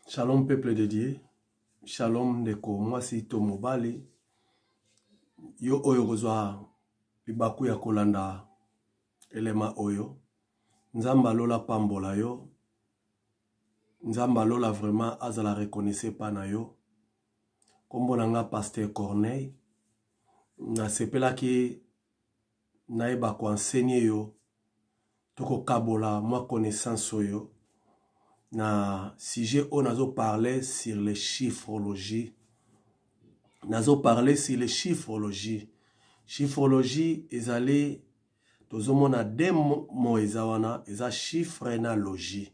Shalom peuple de Dieu, shalom ndeko mwasi to mobali, yo oyo kozwa libaku ya kolanda elema oyo, nzamba lola pambola yo, nzamba lola vraiment azala reconnaissé pa na yo, kombo nanga Pasteur Corneille, na sepela ki naeba ko enseigner yo, toko kabola mwa connaissance oyo, na sujet on a parlé sur les chiffrologies. Nazo parlé sur les chiffrologies. Chiffrologie est allé tous mona deux mots ezawana eza chiffre na logie.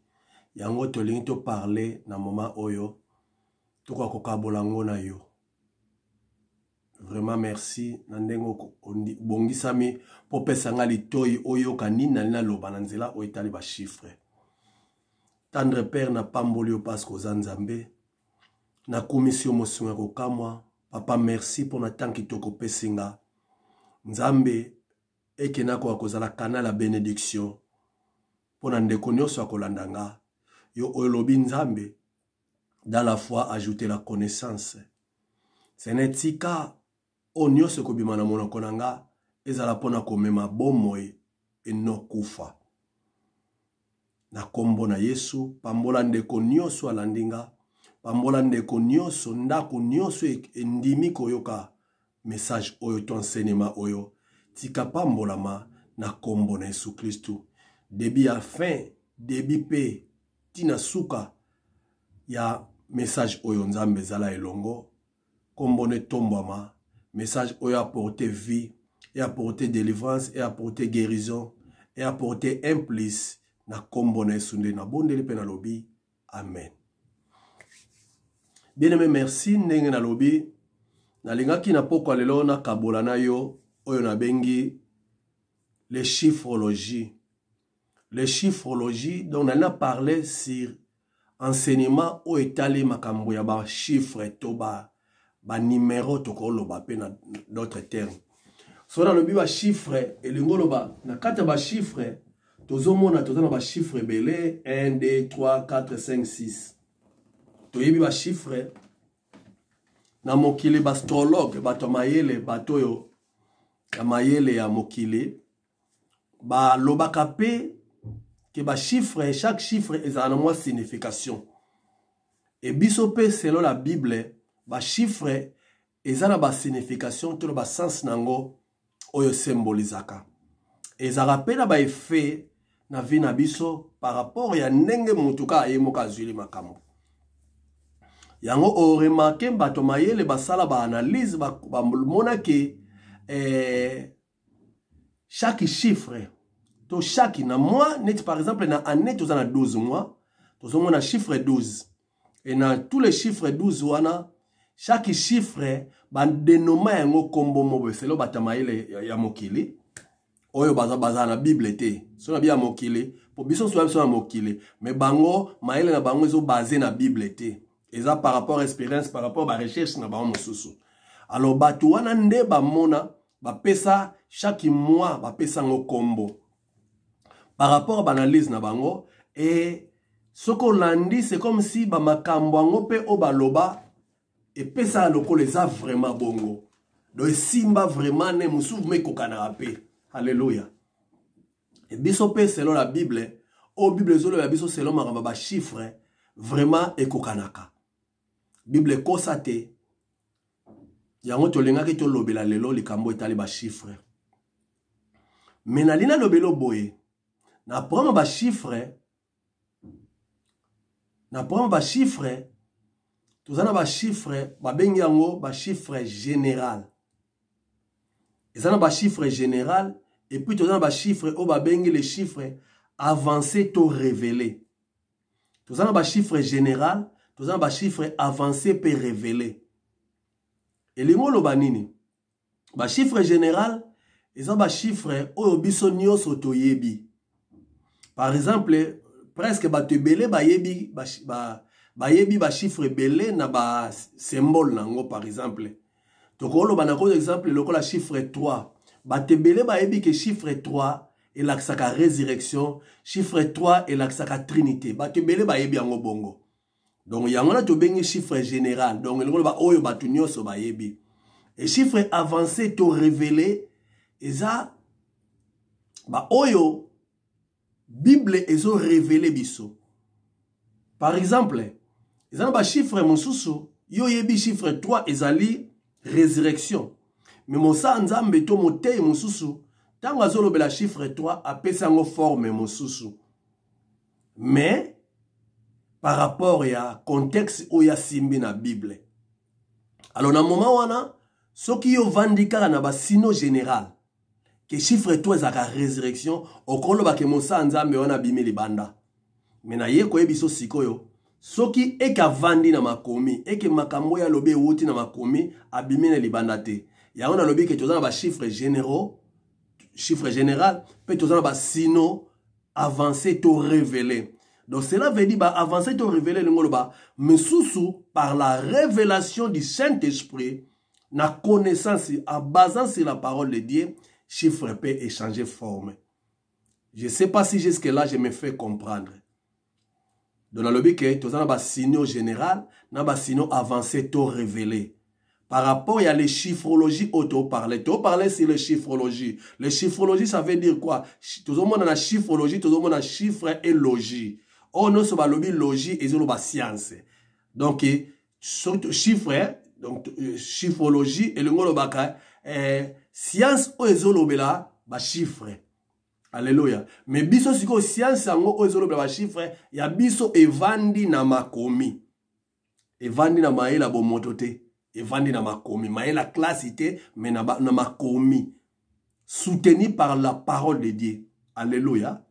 Yango to lingi to parler na moment oyo to kwa kokabola ngona yo. Vraiment merci na ndengo bongisami popesa nga litoi oyo kanina na loba na nzela o etali ba chiffre. Tendre Père na pambolio parce que Zanzambe na commission mosunga ko kamwa papa merci pour na temps qui toko pesinga Nzambe ekena ko akozala canal la bénédiction pour na ndeko nyonso akolandanga yo olobi Nzambe dans la foi ajouter la connaissance senetika onyoso ko bimana mona konanga ezala pona komema bomoe enokufa na kombo na Yesu, pambola ndeko nyoso alandinga, pambola ndeko nyoso, ndako nyoso endimi koyoka message oyo to enseignement oyo, tika pambola ma na kombo na Yesu Kristu. Debi a fin, debi pe, tina suka ya message oyo Nzambe zala elongo, kombo ne tombama, message oyo apporter vie, et apporter délivrance, et apporter guérison, et apporter implice, na kombo na esunde na bondeli pe na lobi amen. Bien aimé merci ndenge na lobi na lingaki na poko lelo na kabola na yo oyo na bengi les chiffrologies. Les chiffrologies donc on a parlé sur enseignement o etali makambo ya ba chiffre to ba numéro to ko loba pe na d'autres termes. So na lobi ba chiffre elingo loba na kata ba chiffre tozomona tozana ba chiffre belé 1 2 3 4 5 6 toyebi ba chiffre na mokili ba astrologue bato mayele bato yo ya mayele ya mokili ba lobaka pe ke ba chiffre chaque chiffre ezana mwa signification et biso pe selon la Bible ba chiffre ezana ba signification to ba sens nango oyo symbolisaka ezara pe na ba effet na vie na biso par rapport ya ndenge mutuka ayemoka zwili makambo yango o remarqué bato mayele basala ba analyse ba mona ke chaque chiffre to chaque na mois net par exemple na année to na 12 mois to mona chiffre 12 et na tous les chiffres 12 wana chaque chiffre ba dénoma yango kombo mo beselo bato mayele ya mokili oyo baza na Bible te so na bia mokili po biso so na mokili mais bango maele na bango ezo basé na Bible te eza par rapport à expérience par rapport à recherche na bango mosusu alors bato wana nde ba mona ba pesa chaque mois ba pesa ngo kombo par rapport à analyse na bango et soko landi c'est comme si ba makambo ngo pe o baloba et pesa loko les a vraiment bongo do simba vraiment ne musu me kokana pe. Alléluia. Et biso pe selon la Bible, au Bible zolo ya biso selon maramba chiffre vraiment ekokanaka. Bible kosate. Yango to lenga ki to lobela lelo likambo etali ba chiffre. Mais na lina lobelo boye. Na proma ba chiffre. Na proma ba chiffre. Tozana ba chiffre, ba bengi yango ba chiffre général. Ezana ba chiffre général. Et puis, tu as un chiffre, au babengi les chiffres avancés, to révélés. Tu as un chiffre général, tu as un chiffre avancé, peut révéler. Et les mots, le chiffre général, ils ont un chiffre, au bisonio sotoyebi. Par exemple, presque, tu belé, bayebi, chiffre belé, na ba symbole, nango, par exemple. Tu as un exemple, le chiffre 3. Batebele ba ebi que chiffre 3 et l'aksaka résurrection, chiffre 3 et l'aksaka trinité. Batebele ba ebi ango bongo. Donc, il y a un chiffre général. Donc, il y a et chiffre avancé, to révélé, et ça, oyo, Bible, ils ont révélé biso. Par exemple, ils ont un chiffre, mon sous yo yebi chiffre 3, ils ont résurrection. Mais mon sa nzambe to mote mon sous tant azolo bela chiffre 3, appelle ça en forme mon sous. Mais, par rapport à contexte où il y a simbi na Bible. Alors, dans le moment où on a, ceux qui ont vendu na sino général, que chiffre 3 est la résurrection, au colo ba ke mosa nzambe on a bimé les banda. Mais na ye koye biso sikoyo, ceux qui est ka vendu na makomi, et que makambo ya lobe wuti na makomi, abimé na libanda te. Ya on a lobe que tozana ba chiffre généraux, chiffre général, peut tozana ba sino avancé to révélé. Donc cela veut dire avancer to révéler le ngoloba mais sous par la révélation du Saint-Esprit na connaissance en basant sur la parole de Dieu chiffre peut échanger forme. Je ne sais pas si jusque là je me fais comprendre. Dans le but que tous na signaux général na ba signaux avancé to révélé. Par rapport à les chiffrologies auto parler sur les chiffrologies. Les chiffrologies ça veut dire quoi? Tout le monde a la chiffrologie, tout le monde a chiffre et logie. Oh non, c'est pas le logis et c'est science. Donc, chiffre, donc chiffrologie et le mot science ou ezolobela ba chiffre. Alléluia. Mais biso siko science ngo o ezolobela ba chiffre, ya biso evandi na makomi. Evandi na maela bo motote, evandi na makomi, maela classité mais na makomi. Soutenu par la parole de Dieu. Alléluia.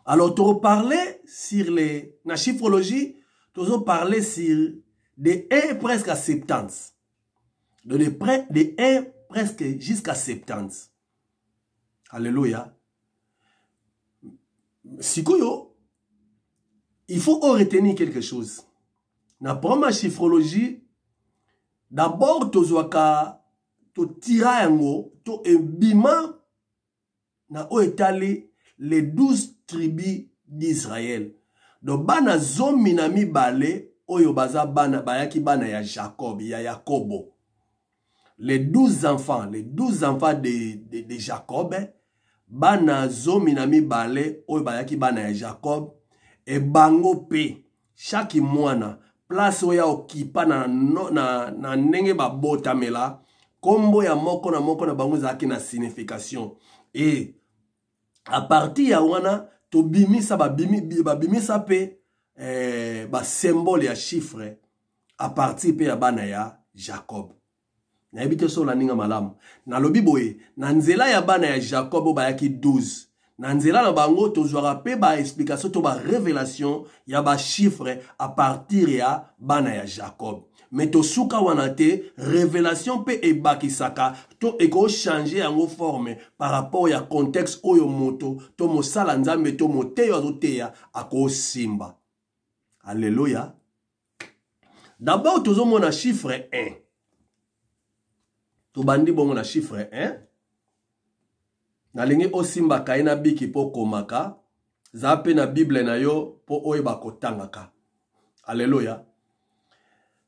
Alors, tu as parlé sur la chiffrologie, tu as parlé sur de 1 presque à 70. De 1 presque jusqu'à 70. Alléluia. Sikoyo, il faut retenir quelque chose. Dans la première chiffrologie, d'abord, tu as tiré un mot, tu as bima, na o étalé les 12 tribus d'Israël. Donc, bana zomi na mi bale, oyo baza bana, bayaki bana ya Jacob, ya Yakobo. Les 12 enfants de Jacob, bana zomi na mi bale, oyo bayaki bana ya Jacob, et bango pe, chaque mois, place oya okipa na nenge ba botamela, kombo ya moko na bango zaki na signification. Et à partir ya wana to bimisa babimisa pe ba symbole ya chiffre à partir pe ya bana ya Jacob. Na ebite so la ninga malamu. Na lobi boye na nzela ya bana ya Jacob ba yaki 12. Na nzela na bango to zwara pe ba explication to ba révélation ya ba chiffre à partir ya bana ya Jacob. Mais to suka wanate révélation pe e bakisaka to eko changer en forme par rapport à contexte oyo moto to mosala nzambe to moteyo azoteya ako simba. Alléluia. D'abord tozo mona chiffre 1. To bandi bongo na chiffre 1. Na lingi o simba kaina biki po komaka zape na Bible na yo po oyo bakotangaka. Alléluia.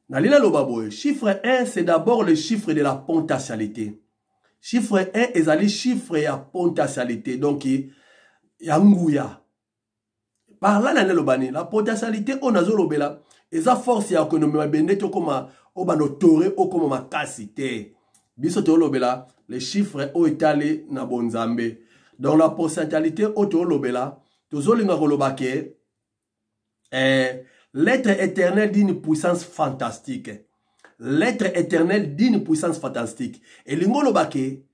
Nalina lobaboye, chiffre 1, c'est d'abord le chiffre de la potentialité. Chiffre 1 est le chiffre ya potentialité. Donc, ya nguya. Par là, la potentialité, on a zolobela. Et ça force ya économie, bende to koma, obano tore, o koma makasite. Biso to lobela, les chiffres ont étalé na bonzambe. Donc, la potentialité, o to lobela, to zolinga kolobake, l'être éternel d'une puissance fantastique. L'être éternel d'une puissance fantastique. Et l'ingolo bake,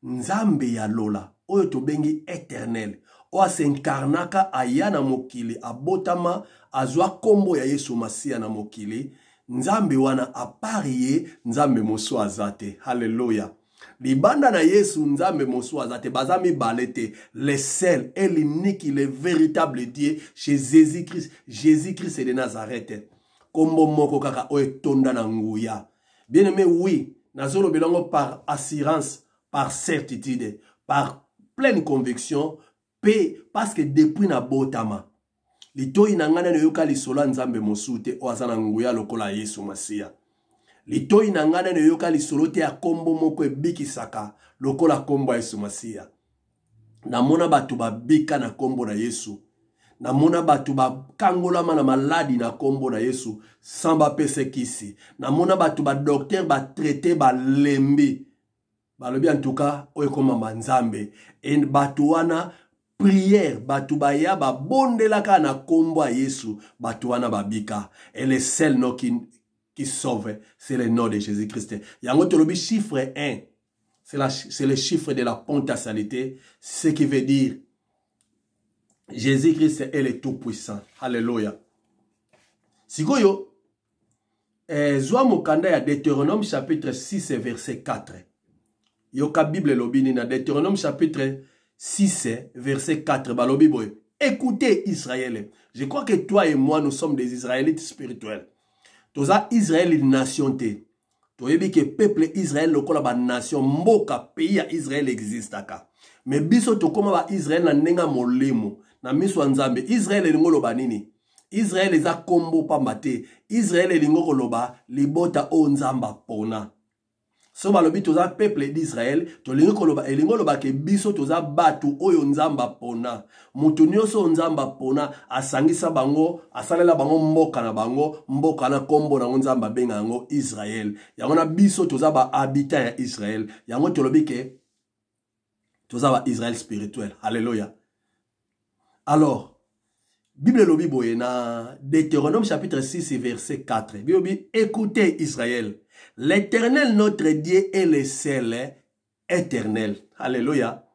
nzambe ya lola, oyo to bengi éternel. Oa s'incarnaka ayana mokili, abotama, azwa kombo ya Yesu Masia na mokili. Nzambe wana apariye, nzambe moso azate. Hallelujah. Libanda na Yesu nzambe moso azate bazami balete le seul et l'unique le véritable Dieu chez Jésus-Christ de Nazareth kombo moko kaka oe tonda na nguya. Bien aimé, oui nazolo belongo par assurance, par certitude, par pleine conviction parce que depuis na botama Litoi na ngana yoka lisolo nzambe mosute o azana nguya lokola Yesu Masia. Litoi na ngana yoka lisolo te ya kombo moko ebikisaka lokola kombo ya Yesu Masia. Namona batu babika na kombo na Yesu. Namona batu bakangolama na maladi na kombo na Yesu samba pese kisi. Namona batu ba docteur ba traité ba lembi. Balobi en tout cas oyo koma manzambe. En batu wana prière, batu baya ba bondelaka na kombo ya Yesu, batu wana babika. Et le seul nom qui sauve, c'est le nom de Jésus-Christ. Yango tolobi chiffre 1. C'est le chiffre de la potentialité, ce qui veut dire Jésus-Christ est le tout-puissant. Alléluia. Sikoyo, Zoa Mokanda ya Deutéronome chapitre 6 verset 4. Yoka Bible lobini na Deutéronome chapitre 6 verset 4. Balobi boy. Écoutez Israël. Je crois que toi et moi nous sommes des Israélites spirituels. Toza Israël une nation te. Toyebi que peuple Israël lokola ba nation mboka pays ya Israël existaka. Mais biso tokoma ba Israël na nenga molemo. Na miso nzambe Israël elingo loba nini? Israël eza kombo pamba te. Israël elingo loba libota o nzamba pona. So balobi toza peuple d'Israël, tolingo loba elingo loba ke biso toza batu oyo nzamba pona. Mutu nyonso nzamba pona asangisa bango, asalela bango mboka na bango, mboka na kombo na nzamba benga ngo Israël. Yango na biso toza ba habitant ya Israël. Yango tolobi ke toza ba Israël spirituel. Alléluia. Alors, Bible lobi boye na Deutéronome chapitre 6 verset 4. Bible écoutez Israël, l'Éternel notre Dieu est le seul éternel. Alléluia.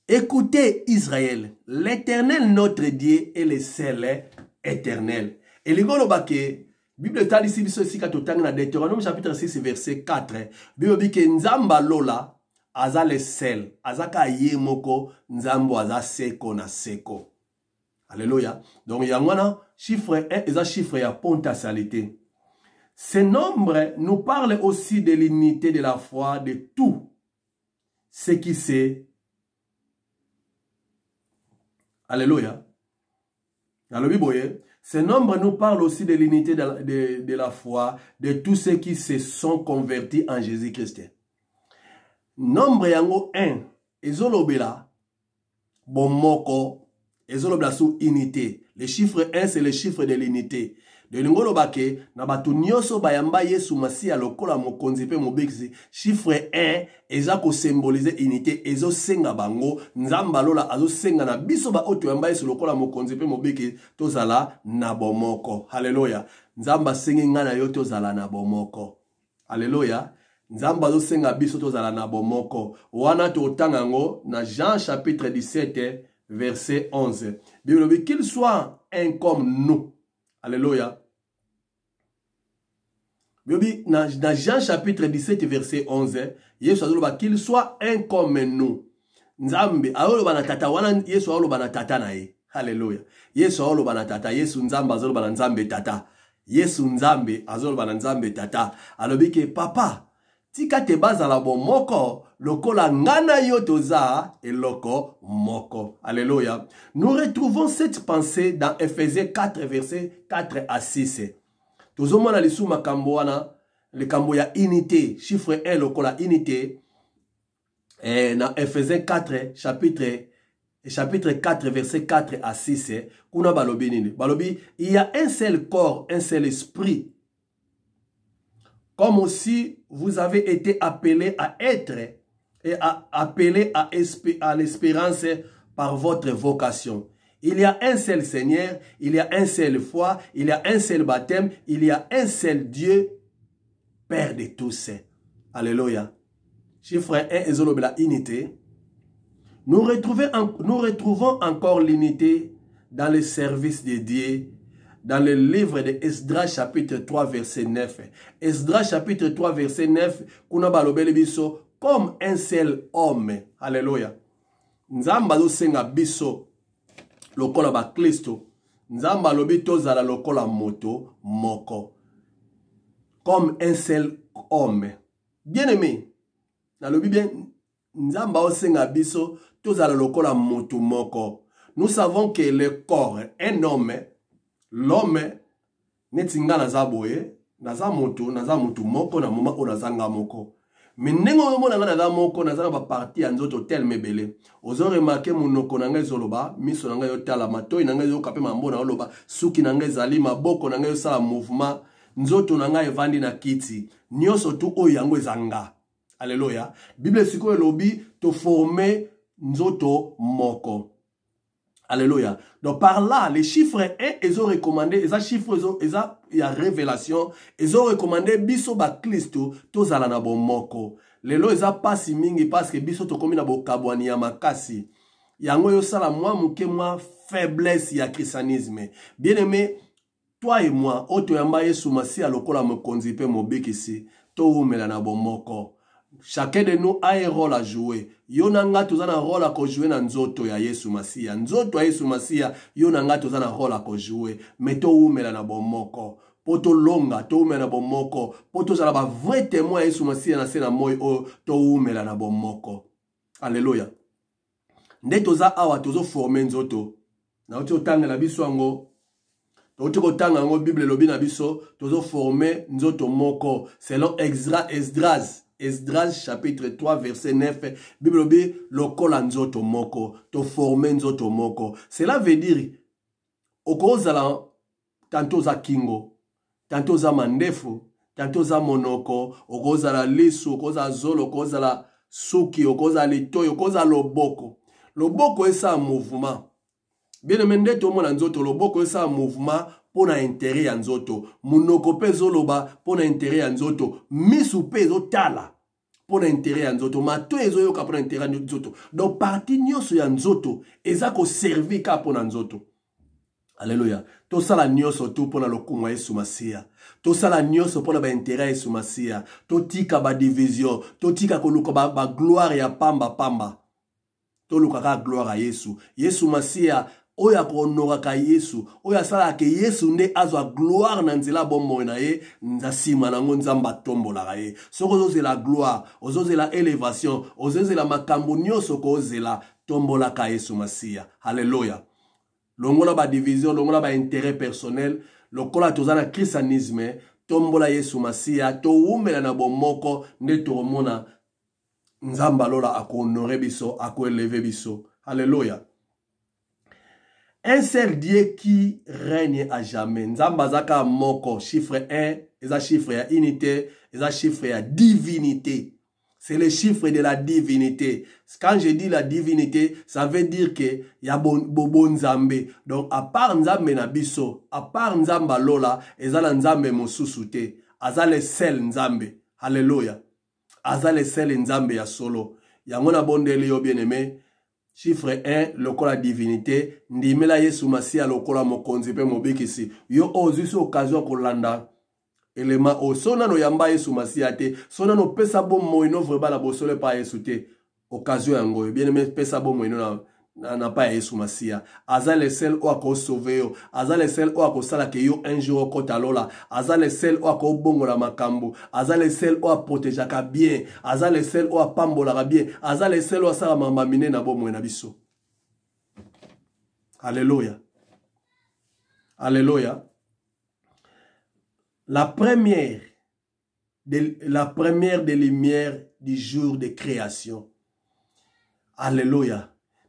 Écoutez Israël, l'Éternel notre Dieu est le seul éternel. Et les gars ke Bible tali si biso sika totanga na Deutéronome chapitre 6 verset 4. Bible bi ke nzamba lola aza le sel, azaka ye moko nzambo aza seko na seko. Alléluia. Donc, il y a un chiffre 1 et un chiffre de potentialité. Ce nombre nous parle aussi de l'unité de la foi de tout ce qui c'est. Alléluia. Alléluia. Ce nombre nous parle aussi de l'unité de la foi de tous ceux qui se sont convertis en Jésus-Christ. Nombre yango 1. Ezolobela. Bomoko. Ezolobela sous unité. Le chiffre 1, c'est le chiffre de l'unité. De l'ingolo bake, na batu nyoso bayamba Yesu Masia lokola mokonzi pe mobiksi. Chiffre 1, eza ko symboliser unité. Ezo senga bango, nzamba lola azo senga na biso ba oto yamba Yesu lokola mokonzi pe mobiki. Tozala na bomoko. Alléluia. Nzamba sengi ngana yo tozala na bomoko. Alléluia. Nzamba azo senga biso tozala na bomoko. Wana to tangango na Jean chapitre 17 verset 11. Bible dit qu'il soit un comme nous. Alléluia. Bible dit dans Jean chapitre 17 verset 11, Yesu azoloba qu'il soit un comme nous. Nzambe azoloba na tata wana Yesu azoloba na tata na ye. Alléluia. Yesu azoloba na tata, Yesu nzamba azoloba na nzambe tata. Yesu nzambe azoloba na nzambe tata. Alobi ke papa tika te bazala bomoko lokola ngana yo toza eloko moko. Alléluia. Nous retrouvons cette pensée dans Ephésiens 4 versets 4 à 6. Tozomona lisu makambo wana le kambo ya unité, chiffre 1 lokola unité. Dans Ephésiens 4 chapitre 4 verset 4 à 6 kuna balobi nini? Balobi il y a un seul corps, un seul esprit. Comme aussi vous avez été appelés à être et appelés à l'espérance par votre vocation. Il y a un seul Seigneur, il y a un seul foi, il y a un seul baptême, il y a un seul Dieu, Père de tous. Alléluia. Chiffre 1, ezolobe la unité. Nous retrouvons encore l'unité dans le service de Dieu. Dans le livre de Esdras chapitre 3 verset 9. Esdras chapitre 3 verset 9. Kuna balobeli biso comme un seul homme. Alléluia. Nzamba zo senga biso lokola ba Kristo. Nzamba lobi tozala lokola moto moko. Comme un seul homme. Bien aimé. Na lobi bien Nzamba zo senga biso tozala lokola moto moko. Nous savons que le corps, un homme, l'homme, netinga nazaboye, nazamoto moko na moma o nazanga moko. Mais nengo mona naza moko nazana ba parti ya nzoto tel mebele. Ozo remarquer monoko nanga zoloba, miso nanga yo tala matoi nanga yo kapé mambo na oloba, suki nanga zali maboko nanga yo sala mouvement, nzoto nanga evandi na kiti. Nyoso tu oyo yango ezanga. Alléluia. Bible siko elobi to former nzoto moko. Alléluia. Donc par là, les chiffres 1, ils ont recommandé, les chiffres, il y a révélation, ils ont recommandé biso ba Christo, tous ala na bon moko. Lelo ils ont pas si mingi parce que biso to komi na bo kabwani ya makasi. Yango yo sala moi muke moi faiblesse ya christianisme. Bien aimé, toi et moi, oto yamba Yesu masi alokola mo konzipe mo bekisi, to umela na bon moko. Chacun de nous a un rôle à jouer. Yonanga tozana rôle à jouer na nzoto ya Yesu Masia. Nzoto ya Yesu Masia, yonanga tozana rôle à jouer. Mais to umela na bomoko. Poto longa, to umela na bomoko. Poto zala ba vrai témoin Yesu Masia na sena moi o to umela na bomoko. Alléluia. Nde toza awa tozo former nzoto. Na oti otanga na biso ango. Oti kotanga ngo Bible lobi na biso tozo former nzoto moko selon Esdras chapitre 3 verset 9 Bible dit lokola nzoto moko to former nzoto moko. Cela veut dire okozala tantôt za kingo, tantôt za mandefu, tantôt za monoko, okozala lisu, okozala zolo, okozala suki, okozala litoy, okozala loboko. Loboko est ça mouvement. Bien aimé to mona nzoto loboko est ça mouvement pour na intérêt ya nzoto. Monoko pe zoloba pour na intérêt ya nzoto. Misu pe zo tala pour na intérêt ya nzoto. Mato ezo yoka pour na intérêt ya nzoto. Donc parti nyoso ya nzoto eza ko servi ka pour na nzoto. Alléluia. To sala nyoso tu pour na lokumwa Yesu Masia. To sala nyoso pour na ba intérêt Yesu Masia. To tika ba division, to tika ko luka ba gloire ya pamba pamba. To luka ka gloire à Yesu. Yesu Masia oya konora ka Yesu, oya sala ke Yesu nde azwa gloire na nzela bombo na ye, nzasima na ngo nzamba tombola ka ye. Soko ozozela gloire, ozozela élévation, ozozela makambo nyonso ko ozela tombola ka Yesu Masia. Alléluia. Longola ba division, longola ba intérêt personnel, lokola tozana christianisme, tombola Yesu Masia, to umela na bomoko nde tomona nzamba lola akohonore biso, akoeleve biso. Alléluia. Un seul Dieu qui règne à jamais. Nzamba zaka moko, chiffre 1, eza chiffre ya unité, eza chiffre ya divinité. C'est le chiffre de la divinité. Quand je dis la divinité, ça veut dire que ya bobo nzambe. Donc à part nzambe na biso, à part nzamba lola, eza la nzambe mosusu te. Aza le sel nzambe. Alléluia. Aza le sel nzambe ya solo. Yango na bondeli yo bien aimé. Chiffre 1, lokola divinité, ndimela Yesu Masia lokola mokonzi pe mobikisi. Yo ozusi occasion kolanda elema o sona no yamba Yesu Masia te, sona no pesa bomo ino vreba la bosole pa Yesu te. Occasion yango, bien aimé pesa bomo ino na pa Yesu Masia. Aza le sel o ako sauver yo, aza le sel o ako sala ke yo un jour kota lola, aza le sel o ako bongo la makambo, aza le sel o a protéger ka bien, aza le sel o a pambola ka bien, aza le sel o a sala mamamine na bomo na biso. Alléluia. Alléluia. La première des lumières du jour de création. Alléluia.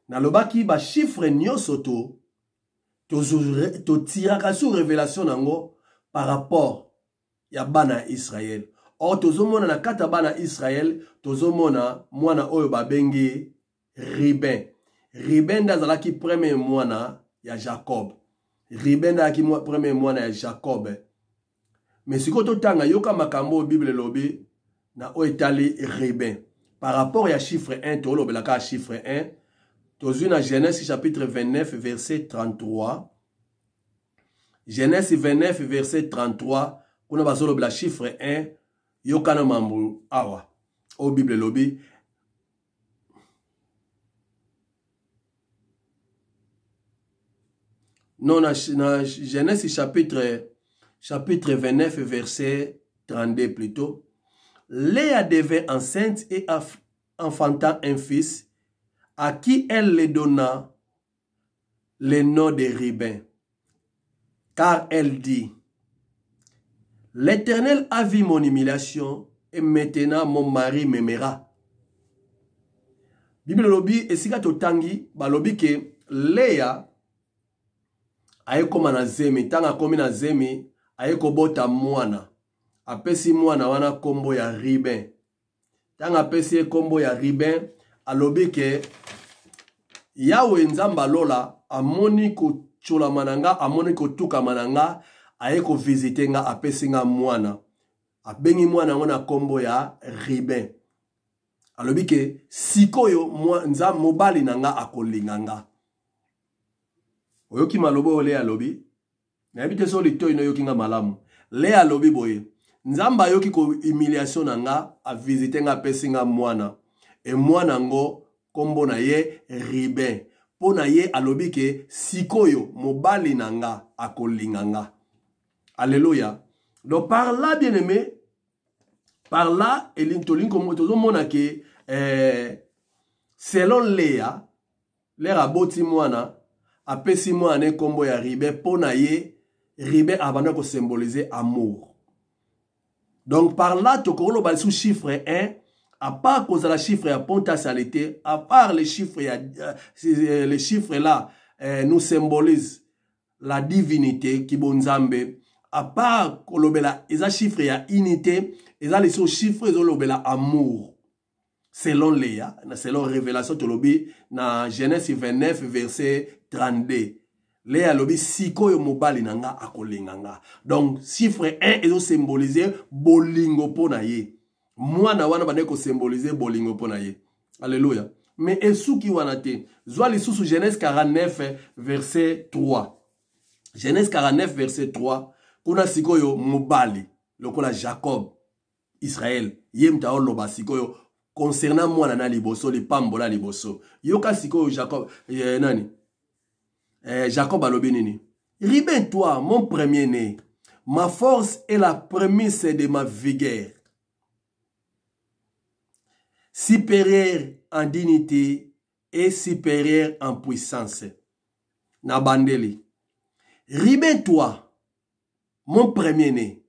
Nalobaki ba chiffre nyoso to tiraka sur révélation nango par rapport ya bana Israël. Or tozomona na kata bana Israël, tozomona mwana oyo babengi Ruben. Ruben dazalaki premier mwana ya Jacob. Ruben dazalaki premier mwana ya Jacob. Mais siko totanga yoka makambo Bible lobi na oetali Ruben. Par rapport ya chiffre 1 to lobelaka chiffre 1. Dans Genèse chapitre 29 verset 33. Genèse 29 verset 33. On a basé le chiffre 1. Yokana mambu awa. Au Bible lobby. Non, na Genèse chapitre 29 verset 32 plutôt. Léa devint enceinte et enfanta un fils, à qui elle le donna le nom de Ribin. Car elle dit, l'Éternel a vu mon humiliation et maintenant mon mari m'aimera. Bible lobi esika totangi balobi ke Léa aye koma na zemi tanga komi na zemi aye kobota mwana apesi mwana wana kombo ya Ribin tanga apesi kombo ya Ribin alobi ke Yawe nzamba lola amoni kochola mananga amoni kotuka mananga aye ko visiter nga apesi nga mwana abengi mwana wana kombo ya Ribin alobi ke sikoyo nza mobali nanga akolinganga oyoki malobo le alobi na yebite so litoyi no yoki nga malamu le alobi boye nzamba yoki ko humiliation nanga a visiter nga apesi nga mwana e mwana ngo kombo na ye Ribin po na ye alobi ke sikoyo mobali nanga akolinganga. Alléluia. Donc par là, bien aimé, par là, selon Léa, Léa aboti mwana, apesi mwana kombo ya Ribin, pona ye, Ribin abana ko symboliser amour. Donc par là, tokolo bal sous chiffre 1, à part cause la chiffre à potentialité, à part les chiffres là, nous symbolisent la divinité qui bonzambe. À part kolobela eza chiffre ya unité eza les chiffres ezolobela amour selon Léa selon révélation tolobi na Genèse 29 verset 32 Léa lobi sikoyo mobali nanga akolinganga. Donc chiffre 1 ezo symboliser bolingo pona ye mwana wana bande ko symboliser bolingo pona ye. Alléluia. Mais esuki wana te zwa lisusu Genèse 49 verset 3 Genèse 49 verset 3 kuna sikoyo mobali lokola Jacob Israël yemta oloba sikoyo concernant mwana na liboso li pambola liboso yoka sikoyo Jacob Jacob alobi nini Ribin toi mon premier-né ma force est la prémisse de ma vigueur supérieure en dignité et supérieure en puissance na bandeli Ribin toi mon premier-né,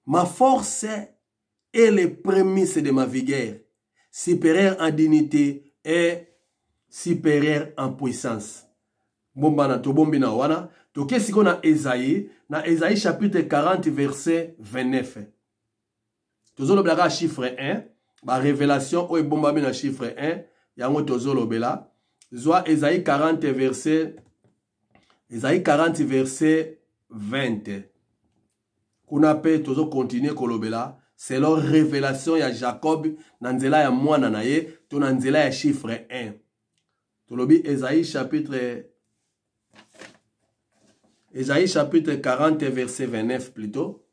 ma force est les prémices de ma vigueur, supérieure en dignité et supérieure en puissance. Bombana to bombina wana, to kesiko na Esaïe chapitre 40 verset 29. Tozolo blaga chiffre 1, ba révélation o bomba na chiffre 1, yango tozolo bela. Zwa Esaïe 40 verset 20. Kuna pe tozo continuer kolobela selon révélation ya Jacob na nzela ya mwana na ye to na nzela ya chiffre 1. Tolobi Esaïe chapitre 40 verset 29 plutôt.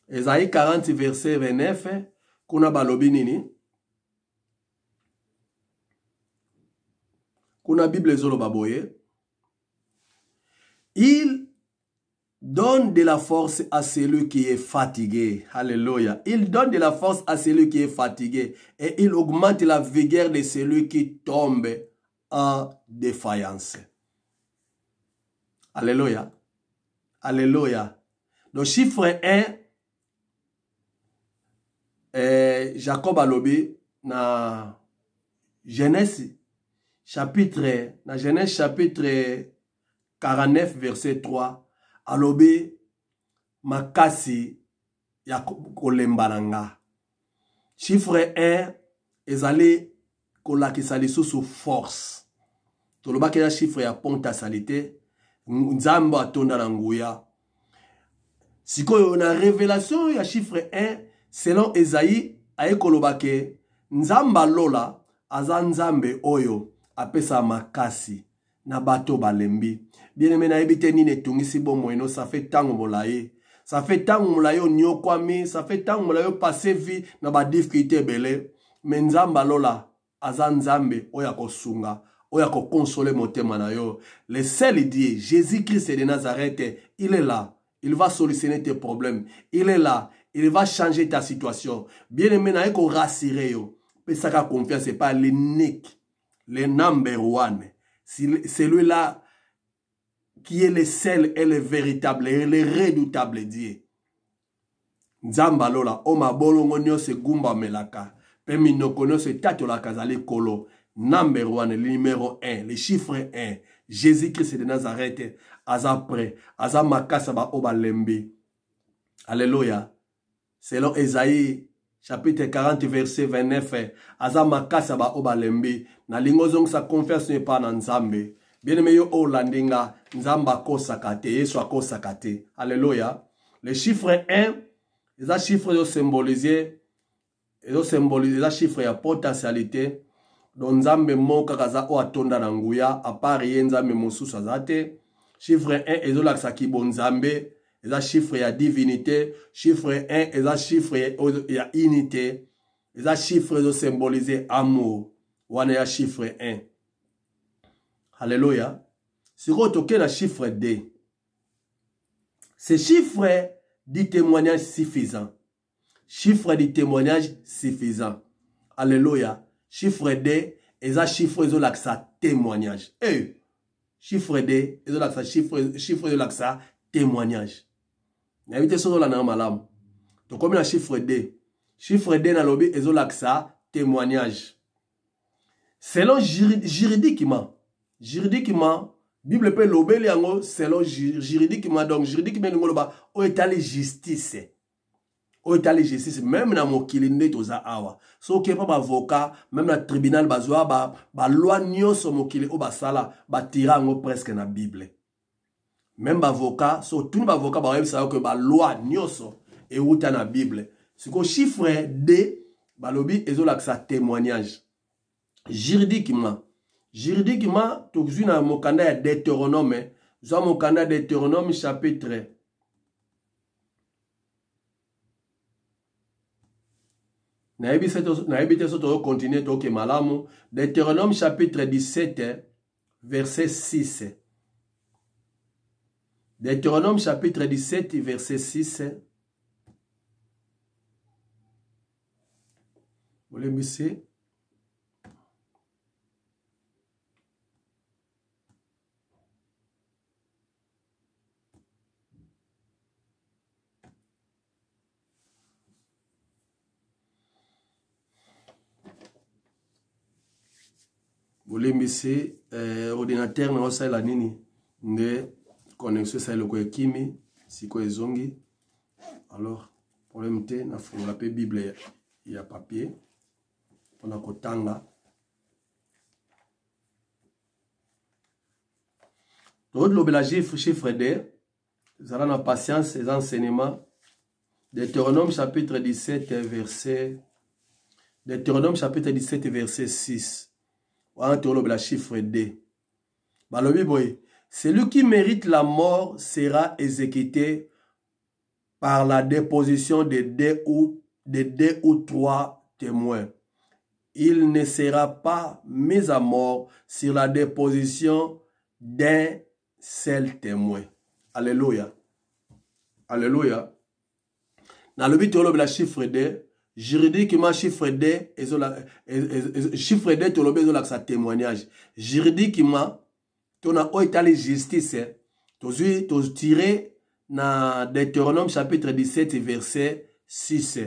Esaïe 40 verset 29 kuna balobi nini? Kuna Bible zolo baboye. Il donne de la force à celui qui est fatigué. Alléluia. Il donne de la force à celui qui est fatigué. Et il augmente la vigueur de celui qui tombe en défaillance. Alléluia. Alléluia. Le chiffre 1, Jacob alobi na Genèse chapitre 49 verset 3. Alobi makasi ya kolembananga. Chiffre 1 ezali kolakisa lisusu force. Toloba ke ya chiffre ya potentialité nzambo atonda na nguya. Sikoyo na révélation ya chiffre 1 selon Esaïe aye koloba ke nzamba lola aza nzambe oyo apesa makasi na bato balembi. Bien aimé na ebite ni netungisi bomoino, ça fait tango molaye. Ça fait tango molaye onyo kwami, ça fait tango molaye passer vie na ba difficulté belé. Mais nzamba lola aza nzambe oya kosunga, oya ko consoler motema na yo. Le seul Dieu, Jésus-Christ de Nazareth, il est là. Il va solutionner tes problèmes. Il est là. Il va changer ta situation. Bien aimé na eko rassurer yo. Pesaka confiance c'est pas l'unique, le number one. celui-là qui est le seul et le véritable et le redoutable Dieu. Nzamba lola oma bolongo nyose gumba melaka. Pe minoko nyose tatolaka zali kolo. Number 1, le numéro 1, le chiffre 1. Jésus-Christ de Nazareth, aza prêt, aza makasa ba oba lembe. Alléluia. Selon Esaïe, chapitre 40, verset 29, aza makasa ba oba lembe. Na lingozong sa confiance n'est pas dans Nzambe. Bien aimé yo olandinga, Nzamba ko sakate, Yesu ko sakate. Alléluia. Le chiffre 1, les chiffres de symboliser, les chiffres ya potentialité. Donc Nzambe moka kaza o atonda na nguya, a part Nzambe mosusu azate. Chiffre 1, ezolakisa ki bon Nzambe. Eza chiffre ya divinité. Chiffre 1, eza chiffre ya unité. Eza chiffre de symboliser amour. Wana ya chiffre 1. Alléluia. Siko toke na chiffre 2. Ce chiffre dit témoignage suffisant. Chiffre du témoignage suffisant. Alléluia. Chiffre 2, eza chiffre de l'axa témoignage. Chiffre 2, eza l'axa chiffre de l'axa témoignage. N'avite so la na malamu. To comme la chiffre 2. Chiffre 2 na lobi eza l'axa témoignage. Selon juridiquement, Bible peut lobeli yango selon juridiquement, donc juridiquement ngo loba o etali justice. O etali justice même na mokili nde toza awa. So ke pa ba avocat même na tribunal bazwa ba loi nyonso mokili o basala ba tira ngo presque na Bible. Même ba avocat so tout ba avocat ba yebisa que ba loi nyonso e uta na Bible. Siko chiffre D ba lobi ezolakisa témoignage. Juridiquement, tout vu dans mon candidat Deutéronome, dans mon candidat Deutéronome chapitre. Deutéronome chapitre 17, verset 6. Deutéronome chapitre 17, verset 6. Vous le missez? Vous l'embissez, ordinateur na osa la nini nde connexion ça le kimi siko ezongi. Alors problème te na fungula pe Bible ya papier on a kotanga. Donc le chiffre D, vous allez en patience les enseignements. Deutéronome chapitre 17 verset Deutéronome chapitre 17 verset 6. La chiffre D. Celui qui mérite la mort sera exécuté par la déposition de deux ou trois témoins. Il ne sera pas mis à mort sur la déposition d'un seul témoin. Alléluia. Alléluia. Dans le but de la chiffre D, juridiquement, chiffre D, chiffre D, tu as sa témoignage. Juridiquement, tu as étalé justice. Tu as tiré dans Deutéronome chapitre 17, verset 6.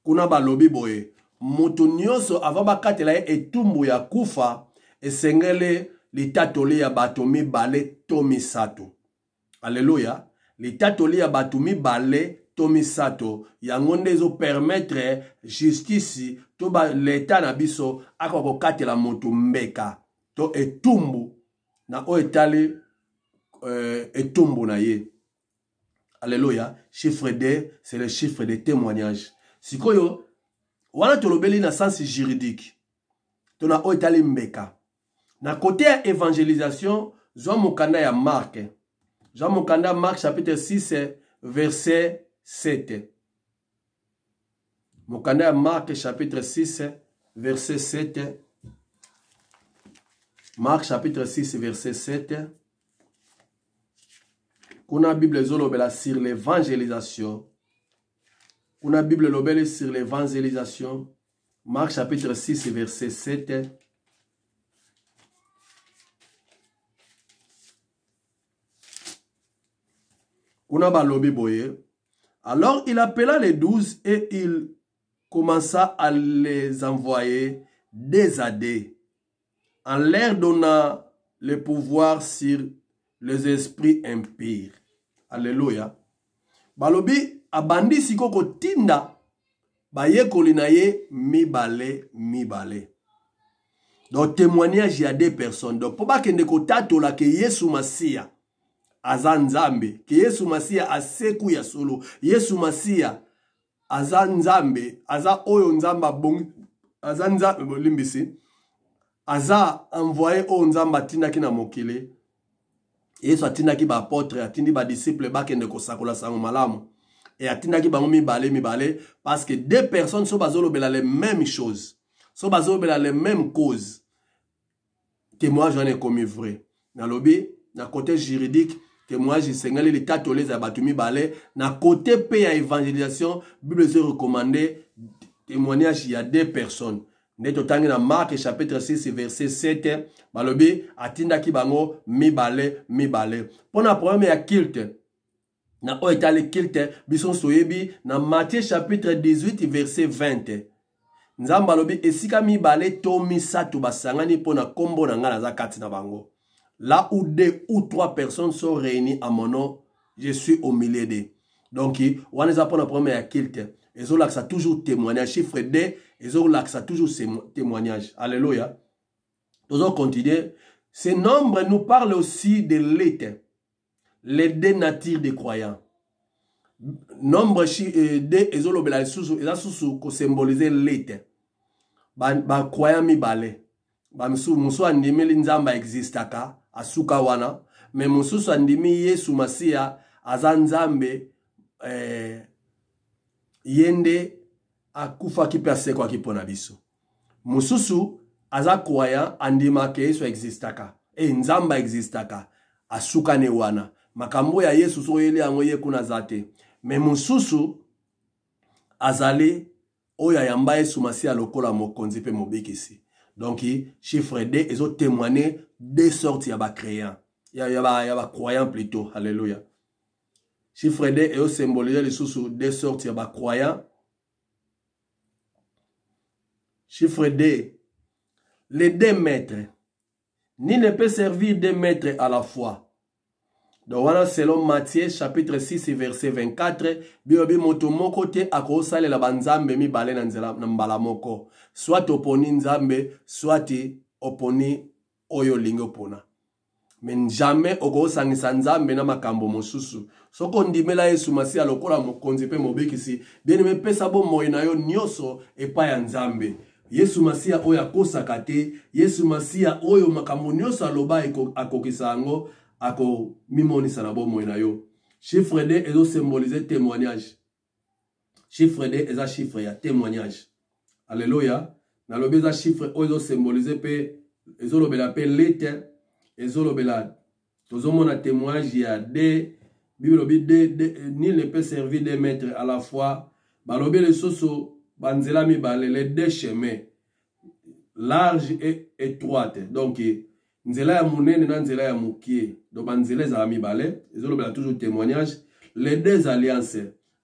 Kuna ba lobi boye. Moto nyonso avant bakatela etumbu ya kufa, esengele litatoli ya batomi bale tomi sato. Alléluia. Litatoli ya batomi bale Tomi Sato, yangonde zo permettre justice to ba l'état na biso akoko katela moto mbeka to etumbu na o etali etumbu na ye. Alléluia. Chiffre D, c'est le chiffre de témoignage. Sikoyo, wana tolobeli na sens juridique. To na o etali mbeka. Na côté évangélisation, zo mokanda ya Marc. Zo mokanda Marc chapitre 6 verset 7. Mokanda Marc chapitre 6 verset 7. Marc chapitre 6 verset 7. Kuna Bible zolobela sur l'évangélisation. Kuna Bible lobele sur l'évangélisation. Marc chapitre 6 verset 7. kuna balobi boye. Alors il appela les 12 et il commença à les envoyer des à des, en leur donnant le pouvoir sur les esprits impurs. Alléluia. Balobi abandi sikoko tinda baye kolinaye mibale. Donc témoignage il y a des personnes. Donc pour pas que ne kotato la que Yesu Masia azanzambe, que Yesu Masia aseku ya solo, Yesu Masia azanzambe, aza oyo nzamba bong, azanzambe limbisi, aza envoyé o nzamba tinda ki na mokile. Yesu atinda ki ba apôtre, atindi ba disciple ba kende kosakola sango malamu. Et atinda ki bango mibale, parce que deux personnes sont bazolo bela les mêmes choses. Sont bazolo bela les mêmes causes. Témoignage j'en ai commis vrai. Dans lobby, dans côté juridique, témoignage sengali les tatolés à batumi balé. Dans côté paix à évangélisation, Bible se recommandé témoignage il y a deux personnes. Neto tangi na Marc chapitre 6 verset 7, balobi atinda ki bango mibale. Pona problème ya kilte. Na o etale kilte bison soyebi na Matthieu chapitre 18 verset 20. Nzamba balobi esika mibale to misato basangani pona kombo na ngana za kati na bango. Là où 2 ou 3 personnes sont réunies à mon nom, je suis au milieu d'eux. Donc, on est à la première kilte. Et ça, ça toujours témoignage. Chiffre 2, et ça toujours témoignage. Alléluia. Nous allons continuer. Ce nombre nous parle aussi de l'été. Les deux natures des croyants. Nombre 2, et ça symboliser l'été. Ba croyant mi balé. Ba musu andimi linzamba existaka. Asuka wana. Mais musu andimi Yesu Masia azanzambe yende akufa kipase kwa kipona biso. Mususu aza kwaya andima ke Yesu existaka. Nzamba existaka. Asuka ne wana. Makambo ya Yesu so yele yango ye kuna zate. Mais mususu azali oya yamba Yesu Masia lokola mokonzi pe mobikisi. Donc chiffre 2 ils ont témoigné deux sortes ya ba créants. Ya ba croyants plutôt. Alléluia. Chiffre 2 et au symboliser les sous deux sortes de croyants. Chiffre 2. Les 2 maîtres. Ni ne peut servir 2 maîtres à la fois. Donc voilà selon Matthieu chapitre 6 verset 24. Biobi motomo côté ako sale la banzambe mi bale na nzela na mbala moko. Soit oponi nzambe, soit oponi oyo lingo pona. Mais jamais oko sangisa nzambe na makambo mosusu. Soko ndimela Yesu Masia lokola mokonzi pe mobikisi. Bien me pesa bo moyo na yo nyoso epa ya nzambe. Yesu Masia oyo akosaka te. Yesu Masia oyo makambo nyoso aloba akokisa yango ako mimonisa na bo moyo na yo. Chiffre 2 ezo symboliser témoignage. Chiffre 2 eza chiffre ya témoignage. Alléluia. Na lobi eza chiffre oyo ezo symboliser pe ezo lobela pe lete. Ezolobela tozomona témoignage ya de Bible lobi ni ne peut servir 2 maîtres à la fois. Balobi le soso banzela mibale les 2 chemins large et étroite. Donc nzela ya munene na nzela ya mukie. Donc banzela za mibale ezolobela toujours témoignage les 2 alliances.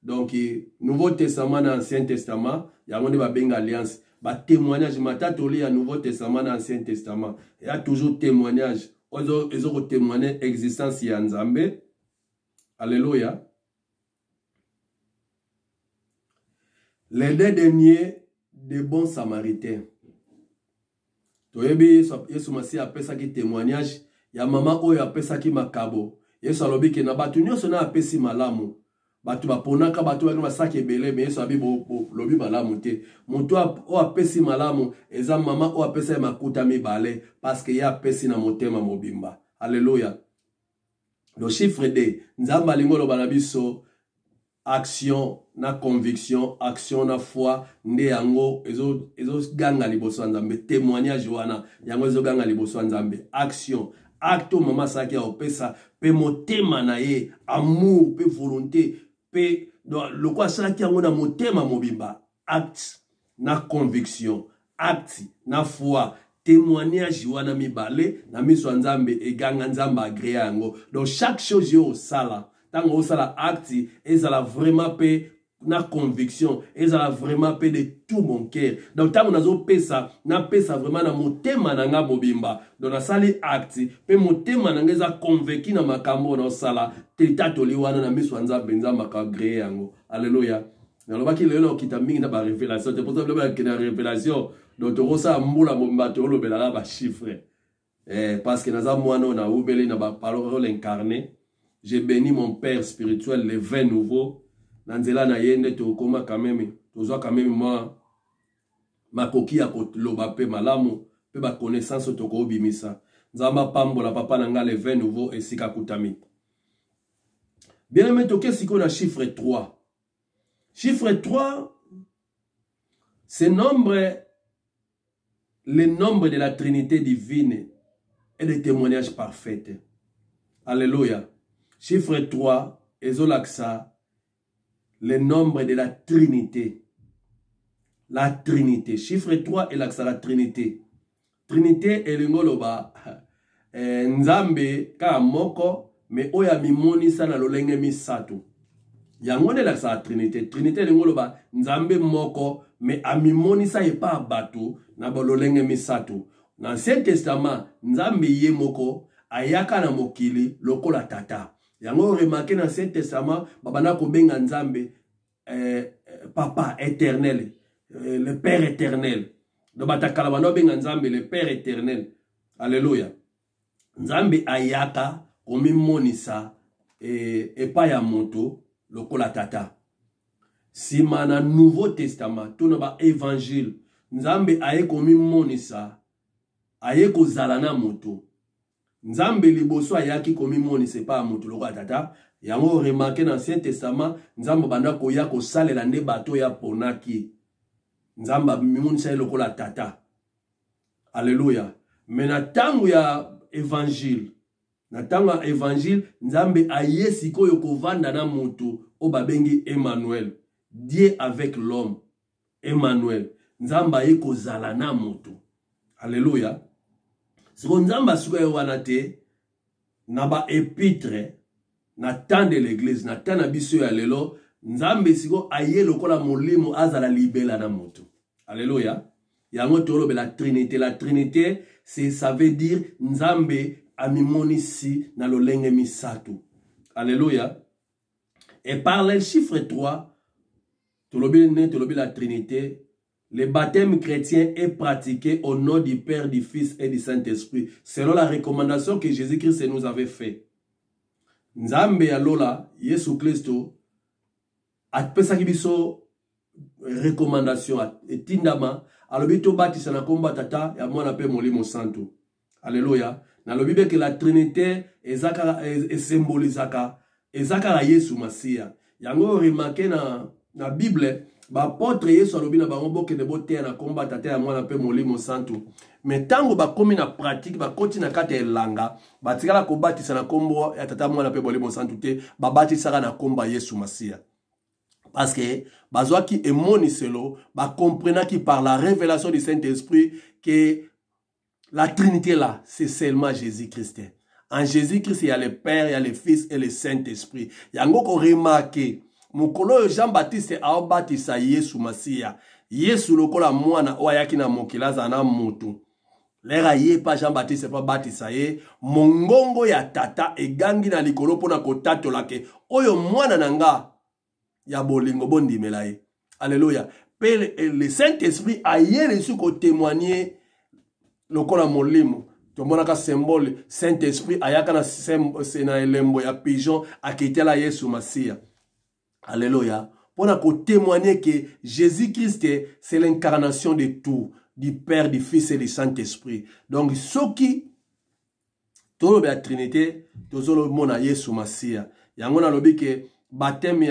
Donc Nouveau Testament et Ancien Testament ya ngone ba benga alliance. Ba témoignage matatoli ya Nouveau Testament et Ancien Testament. Il y a toujours témoignage. Ils ont témoigné l'existence de Nzambe. Alléluia. Les 2 derniers des bons samaritains. Toyebi Yesu Masia apesa ki témoignage. Ya mama oyo apesa ki makabo. Yesu alobi ke na batu nyonso na apesi malamu. Batu baponaka batu ba saki ebele mais Yesu abi lobi malamu te. Moto o apesi malamu eza mama o apesa makuta mibale parce que ya apesi na motema mobimba. Alléluia. Le chiffre 2 nzamba lingolo banabiso action na conviction, action na foi nde yango ezo ganga liboso nzambe témoignage wana yango ezo ganga liboso nzambe action acte mama saki ya opesa pe motema na ye amour pe volonté pe le quoi ça qui yango na motema mobimba acte na conviction acte na foi témoignage wana mibale na miso nzambe eganga nzamba agréa yango donc chaque chose yo sala Tant que ça acte, et ça la vraiment paix, na conviction, et ça la vraiment paix de tout mon cœur. Donc tant qu'on a ça, na paix ça vraiment na motema na nga mobimba. Donc na sali acte, pe motema na nga za convaincu na makambo na sala, teta toliwana na miswanza benza makagre yango. Alléluia. Alors qui lelo kita mingi na ba révélation, c'est pour ça que na révélation, donc to ça mbula mobimba to lo belala ba chiffre. Parce que naza moano na ubele na ba parole incarné. J'ai béni mon père spirituel les 20 nouveaux. Nanzela na yende to koma quand même moi ma coquille à loba pe malamu pe ba connaissance to ko bimisa. Nzamba pambola papa nanga les 20 nouveaux et sika kutami. Bien aimé toke siko na chiffre 3. Chiffre 3 c'est le nombre de la Trinité divine et le témoignage parfait. Alléluia. Chiffre 3, ezolaksa, le nombre de la Trinité. La Trinité. Chiffre 3 est l'aksa la Trinité. Trinité est l'ingoloba. Nzambe ka moko, mais oya mimoni sana lolenge misato. Yangone l'aksa la Trinité. Trinité l'ingoloba. Nzambe moko, mais amimoni sa yepa bato, na bololenge misato. Dans l'Ancien Testament, Nzambe ye moko, ayaka na mokili, lokola tata. Yango remarqué dans l'Ancien Testament, babana ko benga Nzambe, papa éternel, le Père éternel. Donc batakalabano benga Nzambe, le Père éternel. Alléluia. Nzambe ayaka, komi monisa, et pa ya moto, lokola tata. Si mana Nouveau Testament, tout ba évangile, Nzambe aye komi monisa, aye ko zalana moto. Nzambe liboso ayaki komi monisa pa moto lokola tata. Yango remarqué dans l'Ancien Testament, Nzambe banda koya ko salela nde bato ya ponaki. Nzambe monisa lokola tata. Alléluia. Mais na tango ya évangile, Nzambe aye sikoyo kovanda na moto o babengi Emmanuel. Dieu avec l'homme. Emmanuel. Nzambe aye ko zala na moto. Alléluia. Siko Nzambe sikoyo wana te na ba épître na temps de l'église, na temps na biso ya lelo, Nzambe siko aye lokola molimo azala libela na moto. Alléluia. Yango tolobe la Trinité. La Trinité, ça veut dire Nzambe amimonisi na lolenge misato. Alléluia. Et par le chiffre 3, tolobe la Trinité, le baptême chrétien est pratiqué au nom du Père, du Fils et du Saint-Esprit, selon la recommandation que Jésus-Christ nous avait faite. Nzambe ya lola, Yesu Christo, atpesaki biso recommandation, etindama, alobi to batisa na komba tata, ya mwana pe molimo santo. Alléluia. Na lobi que la Trinité est symbolisaka, ezaka Yesu Masia. Yango remarqué na Bible, ba apôtre Yesu alobi na bango boke de bote na komba tata ya mwana pe molimo santo. Mais tango ba komi na pratique, ba koti na kate elanga, ba tikala ko batisa na kombo ya tata mwana pe molimo santo te, ba batisa na komba Yesu Masia. Parce que bazwa ki emoni selo, ba comprena ki par la révélation du Saint-Esprit que la Trinité là, c'est seulement Jésus-Christ. En Jésus-Christ, il y a le Père, il y a le Fils et le Saint-Esprit. Il y a encore remarqué, mukolo Jean-Baptiste a baptisé Yesu Masia. Yesu lokola mwana oyaki na mokila zana mutu. Lera ye pa Jean-Baptiste pas baptisé, mongongo ya tata e gangi na likolo pona kotato lake. Oyo mwana nanga ya bolingo bondi melaye. Alléluia. Père le Saint-Esprit a yé reçu ko témoigner lokola molimo. Tomonaka symbole Saint-Esprit ayaka na sena elembo ya pigeon akitela Yesu Masia. Alléluia. Pour témoigner que Jésus-Christ c'est l'incarnation de tout, du Père, du Fils et du Saint-Esprit. Donc ceux qui tolo la Trinité, tozolo mona Yesu Masia. Yangona lobi que baptême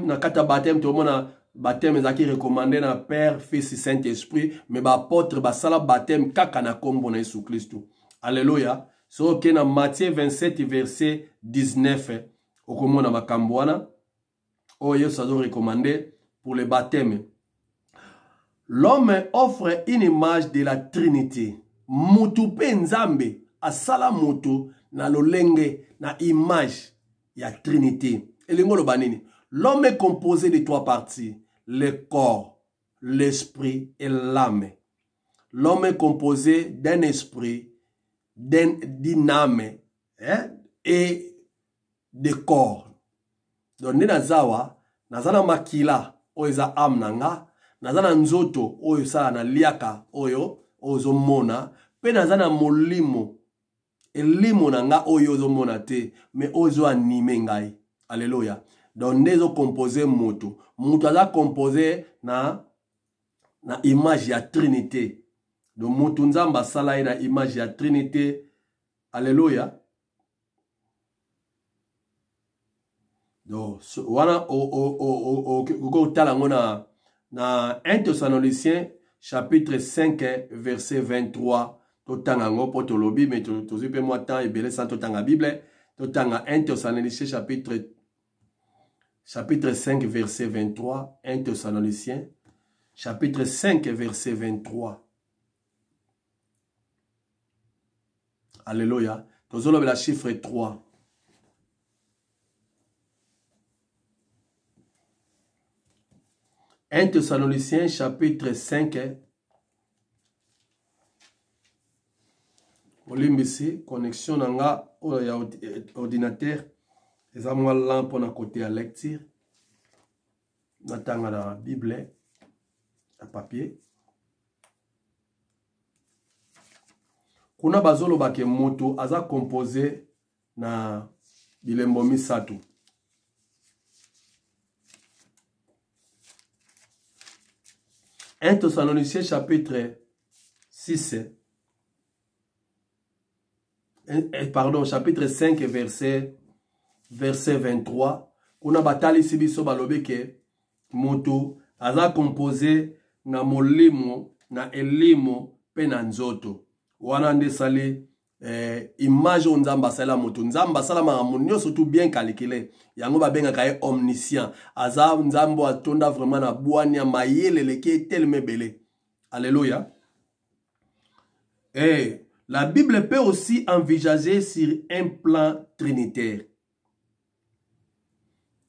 na kata baptême to mona baptême ezaki recommandé na Père, Fils et Saint-Esprit, mais ba apôtre ba sala baptême kaka na kombo na Yesu Christo. Alléluia. So que na Matthieu 27 verset 19 okomona makambo wana o Yesu azo recommandé pour le baptême. L'homme offre une image de la Trinité. Mutu pe Nzambe asala mutu na lolenge na image il y a Trinité. Et l'homme est composé de 3 parties. Le corps, l'esprit et l'âme. L'homme est composé d'un esprit, d'une âme et de corps. Donc, nazawa, nazana makila, oeza âme nanga, nazana nzoto, oeza na liaka, oyo, ozo mona, pe nazana molimo, elimo nanga, oyo ozo mona te, mais ozo anime ngai. Alléluia. Donc, nezo composé moto. Moto aza composé na image ya Trinité. Donc, moto nzamba sala na image ya Trinité. Alléluia. Donc, voilà, na 1 Thessaloniciens, chapitre 5, verset 23. Totangango potolobi, mais tozipe moi temps et belé sans totanga Bible. Totanga 1 Thessaloniciens, chapitre 5, verset 23. 1 Thessaloniciens, chapitre 5, verset 23. Alléluia. Tozolo la chiffre 3. « 1 Thessaloniciens, chapitre 5. Olimbisi, connexion nanga, ordinateur. Les amours lampe on a côté à lecture. Natanga la Bible, à papier. Kuna bazolo bake moto aza composé na bilembo misatu. « 1 Thessaloniciens chapitre 6, pardon, chapitre 5, verset 23. Kuna batali sibiso balobe ke moto aza composé na molimo, na elimo, pe na nzoto. Wana nde sali image on nzamba sala moto. Nzamba sala mamunyo surtout bien calculé. Yango babenga kaye omniscient. Aza nzambo atonda vraiment na bwania mayele leke tellement belé. Alléluia. Et la Bible peut aussi envisager sur un plan trinitaire.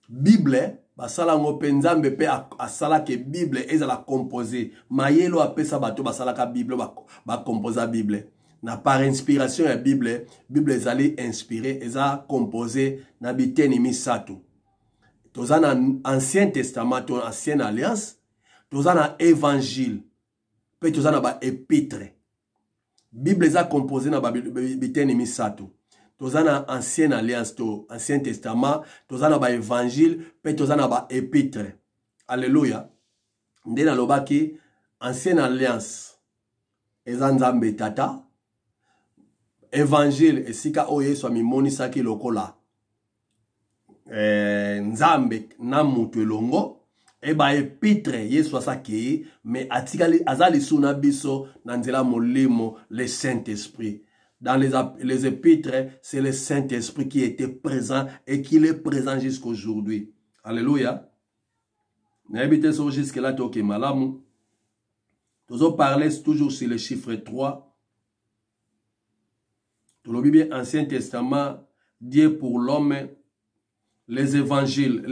Bible basala ngope nzambe pe asala ke Bible ezala composé. Mayelo apesa bato basala ka Bible ba composer Bible. Na par inspiration ya Bible, Bible ezali inspiré, eza composé na biteni misatu. Toza na Ancien Testament, to Ancienne Alliance, toza na Évangile, pe toza na ba épître. Bible eza composé na ba biteni misatu. Toza na Ancienne Alliance, to Ancien Testament, toza na ba Évangile, pe toza na ba épître. Alléluia. Nde na lobaki Ancienne Alliance eza nzambe tata. Évangile esika oye so mimoni saki lokola nzambe na mutu elongo e ba épître yesu asaki mais atikali azali suna biso na nzela molimo le Saint-Esprit. Dans les épîtres, c'est le Saint-Esprit qui était présent et qui est présent jusqu'aujourd'hui. Alléluia. N'habitez pas jusque là toke malamu. Nous parlons toujours sur le chiffre 3. Dans le Bible Ancien Testament, Dieu pour l'homme, les évangiles,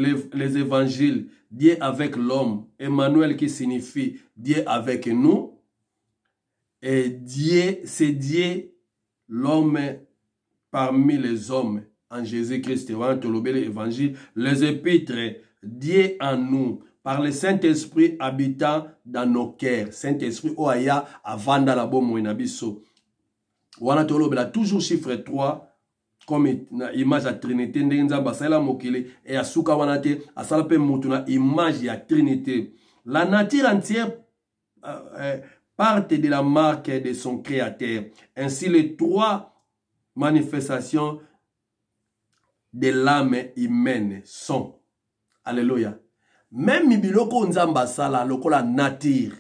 Dieu avec l'homme, Emmanuel qui signifie Dieu avec nous, et Dieu, c'est Dieu, l'homme parmi les hommes, en Jésus-Christ, l'évangile, les épîtres, Dieu en nous, par le Saint-Esprit habitant dans nos cœurs, Saint-Esprit oaya avant dans la bombe inabiso. Wana tolobela toujours chiffre 3 comme image à Trinité ndenza basala mokili et asuka wana te asala pe mutu na image ya Trinité. La nature entière part de la marque de son créateur. Ainsi les 3 manifestations de l'âme humaine sont. Alléluia. Même mibiloko nzamba sala lokola nature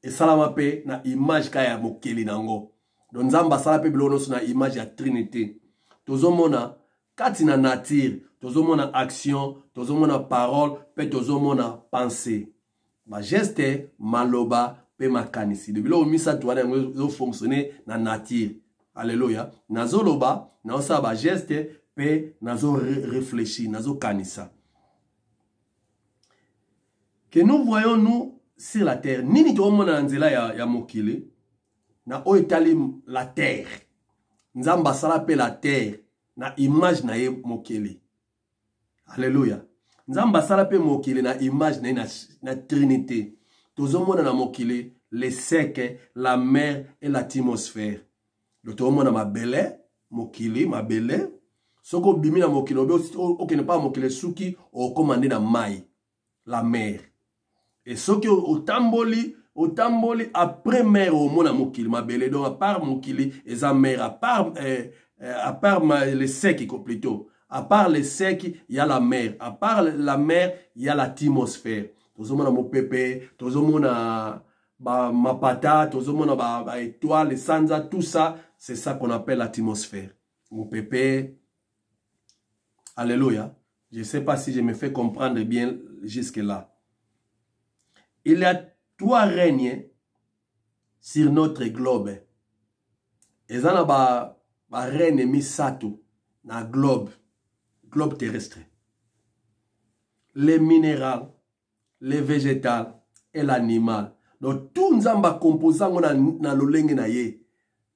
et salama pe na image kaya mokili nango. Donc nzamba sala pe bilono na image ya Trinité. Tozomona kati na nature, tozomona action, tozomona parole, pe tozomona pensée. Ma geste maloba pe makanisi. De bilo misa tuana zo fonctionner na nature. Alléluia. Nazoloba na osa ba geste pe nazo réfléchir, nazo kanisa. Que nous voyons nous sur la terre. Nini to mona nzela ya mokili na o etali la terre. Nzamba sala pe la terre na image na ye mokili. Alléluia. Nzamba sala pe mokili na image na trinité. Tozomona na mokili les secs, la mer et l'atmosphère. Tozomona mabele, mokili, mabele. Soko bimi na mokili, okene pa mokili suki o commandé na mai, la mer. Et soki o tamboli après mer au mona mokili, mabele. Donc à part mokili, eza mer, à part les secs plutôt. À part les secs, il y a la mer. À part la mer, il y a l'atmosphère. Tozomona mo pepe, tozomona ma patate, tozomona ba étoile, les sanza, tout ça, c'est ça qu'on appelle l'atmosphère. Mon pepe. Alléluia. Je ne sais pas si je me fais comprendre bien jusque-là. Il y a 3 règnes sur notre globe. Et ça, ba règne misato na globe terrestre. Les minéraux, les végétales et l'animal. Donc tout nzamba composant na lolenge na ye.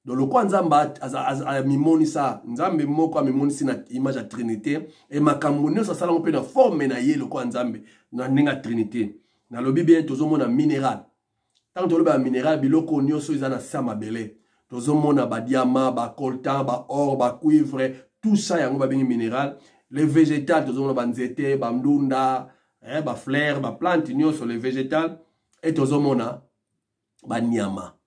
Donc le quoi nzamba a mimoni sa nzambe moko a mimoni si na image à trinité et makambo ça sala on peut na forme na ye le quoi nzambe na ninga trinité. Na lobi bien tozomona minéral. Tant que le minéral biloko nyonso izana sa mabele. Tozomona ba diamant, ba coltan, ba or, ba cuivre, tout ça yango ba bengi minéral. Les végétales tozomona ba nzete, ba mdunda, ba fleur, ba plante nyonso les végétales et tozomona ba nyama.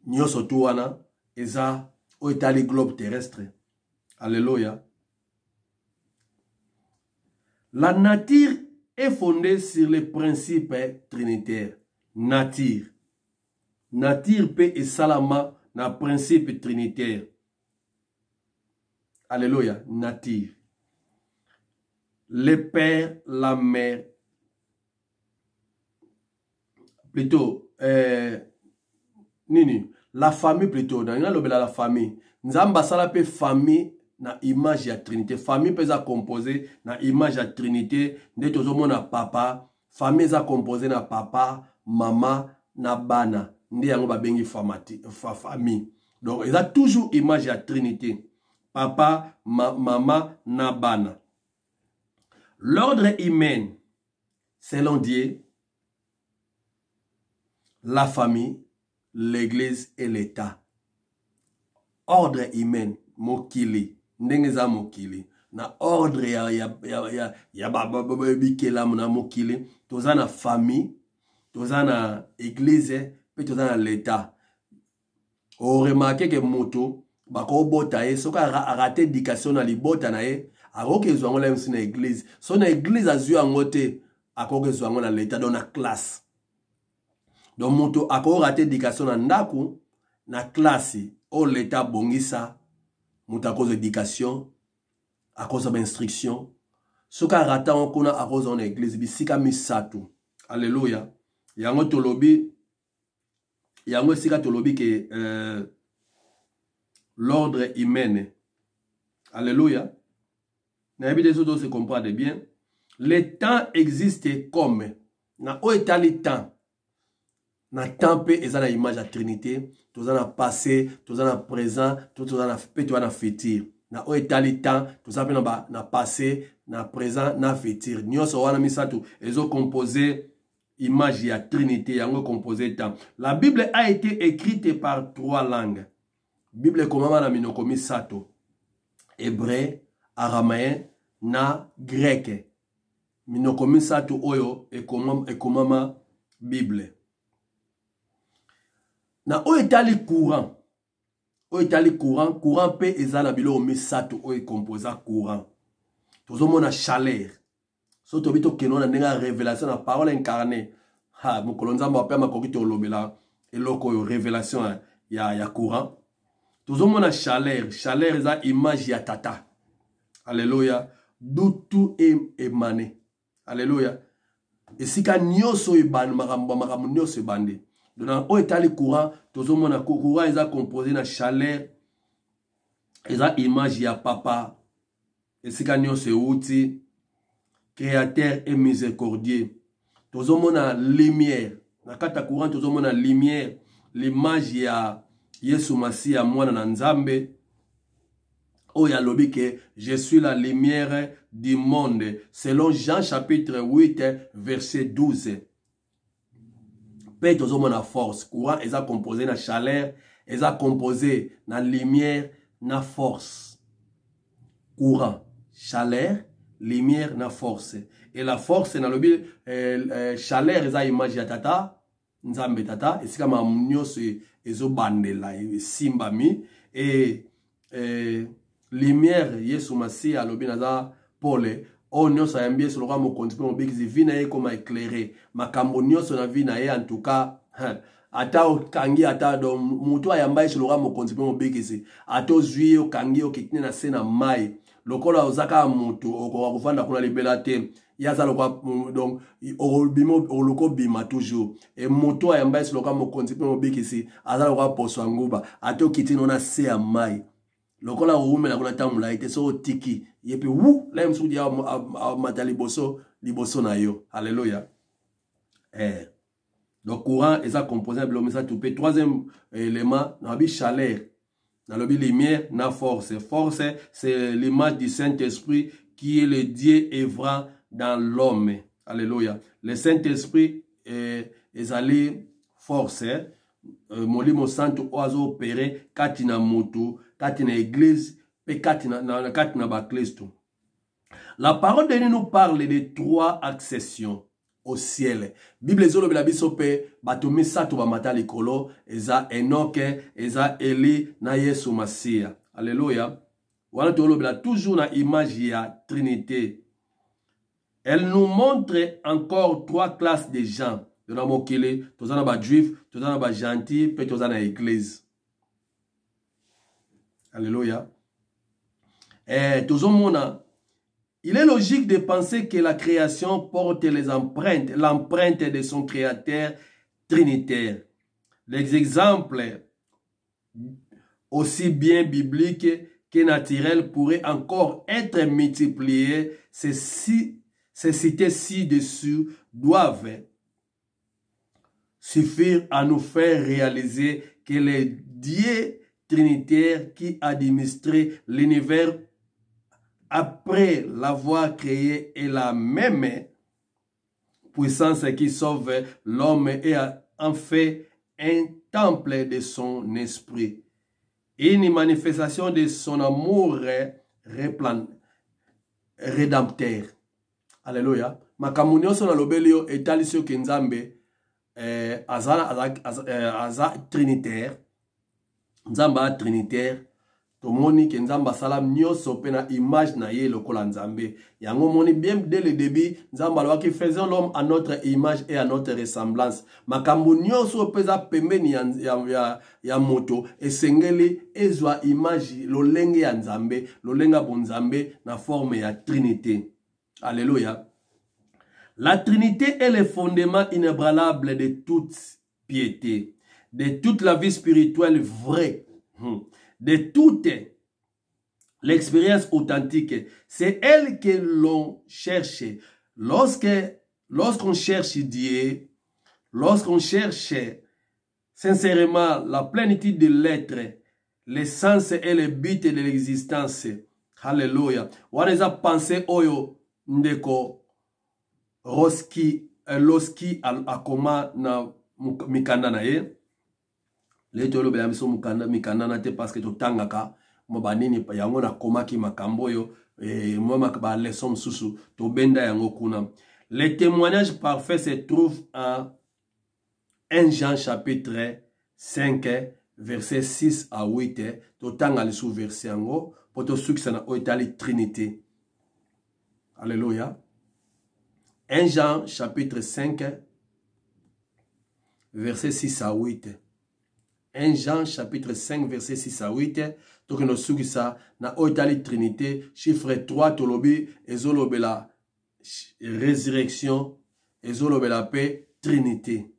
Nyonso tu wana eza o etali globe terrestre. Alléluia. La nature est fondée sur les principes trinitaires. Nature. Nature pe et salama na principe trinitaire. Alléluia. Nature. Le père, la mère. Plutôt, nini. La famille plutôt. Dans la famille. Nzamba sala pe famille na image ya trinité. Famille peut être composée na image ya trinité. Nde tozomona papa. Famille est composée na papa, maman, na bana. Nde yango ba bengi famille. Donc il y a toujours image ya trinité. Papa, maman, na bana. L'ordre humain, selon Dieu, la famille, l'église et l'état. Ordre humain, mokili, ndengeza mokili. Na ordre ya bikela na mokili, toza na famille, toza na église, pe toza na l'état. O remarqué que moto, bako bota ye, soka arate éducation na libota na ye, akoke zwango la msi na église. So na église azu angote, akoke zwango na l'état, dans na classe. Donc moto ako rate éducation na ndaku, na classe, o l'état bongisa, moto à cause d'éducation, à cause d'instruction. Soka rata on kona à cause en église, bisika misato. Alléluia. Yango tolobi, yango sika tolobi que l'ordre humain. Alléluia. N'habite des autres se comprendre bien. Le temps existe comme na o etali temps. Na temps pe ezana image à trinité, tozana passé, tozana présent, tozana pe tozana futur. Na o etali temps, tozana pe na passé, na présent, na futur. Nyonso wana misato ezo composé image à trinité, yango composé temps. La Bible a été écrite par 3 langues. Bible komama na minoko misato. Hébreu, araméen, na grec. Minoko misato oyo ekomama Bible. Na o etali courant. O etali courant, courant pe ezala bilo misato o composa courant. Tozomona chaleur. So tobito kenona nenga révélation na parole incarnée. Ha mokolonza mbape makoki to lobela eloko yo révélation ya courant. Tozomona chaleur, chaleur eza image ya tata. Alléluia. D'où tout est émané. Alléluia. Et si ka nyoso ibande makambo nyoso ibande. Donc on etali courant, tozomona courant eza composé na chaleur. Eza image ya papa, esika nyonso euti créateur et miséricordieux. Tozomona lumière. Na kata courant tozomona lumière. L'image ya Yesu Masiya mwana na Nzambe. Oya lobi que je suis la lumière du monde. Selon Jean chapitre 8 verset 12. Pe tozomona force. Courant eza composé na chaleur. Eza composé na lumière na force. Courant, chaleur, lumière na force. Et la force na lobi chaleur eza image ya tata Nzambe tata esika ma nyonso ezo bandela simbami et lumière Yesu Masiya lobi naza pole o nyonso ayambi Yesu loka mokonzi pe mobikisi vi na ye koma éclairé makambo nyonso na vi na ye en tout cas ata okangi ata do mutu ayamba Yesu loka mokonzi pe mobikisi ata ozwi okangi okitine na se na mai lokola ozaka mutu okoka kuvanda kuna libela te yaza lokwa donc oloko bima toujours et mutu ayamba Yesu loka mokonzi pe mobikisi aza lokwa poso nguba ata okitine na se ya mai lokola oumela kuna tamula ite so tiki yepi wu la msu dia matali liboso na yo. Alléluia. Donc courant est composé de l'homme tout pe. Troisième élément, nabi chaleur, na lobi lumière, na force. Force c'est l'image du Saint-Esprit qui est le Dieu œuvrant dans l'homme. Alléluia. Le Saint-Esprit est allé force. Molimo santo oazo opéré katina mutu, katina église, pe katina baklesto. La parole de Dieu nous parle de 3 accessions au ciel. Bible zolo bela biso pe bato misato ba mata likolo eza Enoke, eza Eli na Yesu Masiya. Alléluia. Wana tolo bela toujours na image ya Trinité. Elle nous montre encore 3 classes de gens. Tozana mokili, tozana ba juif, tozana ba gentil, pe tozana église. Alléluia. Tozomona. Il est logique de penser que la création porte l'empreinte de son créateur trinitaire. Les exemples aussi bien bibliques que naturels pourraient encore être multipliés. Ces cités ci-dessus doivent suffire à nous faire réaliser que le Dieu trinitaire qui administrait l'univers après l'avoir créé est la même puissance qui sauve l'homme et en fait un temple de son esprit. Une manifestation de son amour rédempteur. Alléluia. Makamunyo son alobelio etalisio kenzambe aza trinitaire. Nzamba trinitaire. Tomoni ke Nzamba salam nyoso pe na image na ye lokola Nzambe. Yango moni bien dès le début, Nzamba loa ki faisait l'homme à notre image et à notre ressemblance. Makambu nyoso peza pembeni ya moto esengeli ezwa image lolenge ya Nzambe, lolenga bonzambe na forme ya Trinité. Alléluia. La Trinité est le fondement inébranlable de toute piété, de toute la vie spirituelle vraie. De toute l'expérience authentique. C'est elle que l'on cherche. Lorsqu'on cherche Dieu, lorsqu'on cherche sincèrement la plénitude de l'être, l'essence et le but de l'existence. Alléluia. Waneza pensé oyo ndeko loski akoma na mikanda na ye. Les tolo bela miso mikanda na te parce que to tangaka mo banini yango na komaki makambo yo mo makaba leçon susu to benda yango kuna. Le témoignage parfait se trouve en 1 Jean chapitre 5 verset 6 à 8 to tanga le sous verset yango poto succès na oitali Trinité. Alléluia. 1 Jean chapitre 5 verset 6 à 8. 1 Jean chapitre 5 verset 6 à 8. Donc nous sommes ça na oitali Trinité chiffre 3 tolobi ezolobela résurrection ezolobela paix Trinité.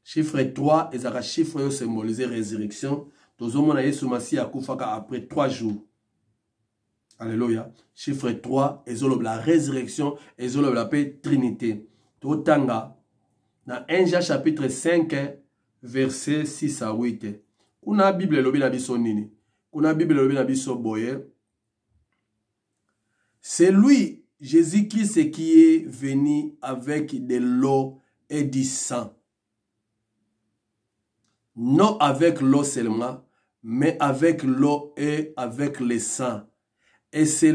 Chiffre 3 ezaka chiffre yo symboliser résurrection. Tozomona Yesu Masiya akufaka après 3 jours. Alléluia. Chiffre 3, la résurrection, la paix, Trinité. Totanga, dans 1 Jean chapitre 5, verset 6 à 8. Kuna Bible lobi na biso nini? Kuna Bible lobi na biso boye. C'est lui, Jésus-Christ, qui est venu avec de l'eau et du sang. Non avec l'eau seulement, mais avec l'eau et avec le sang. Et c'est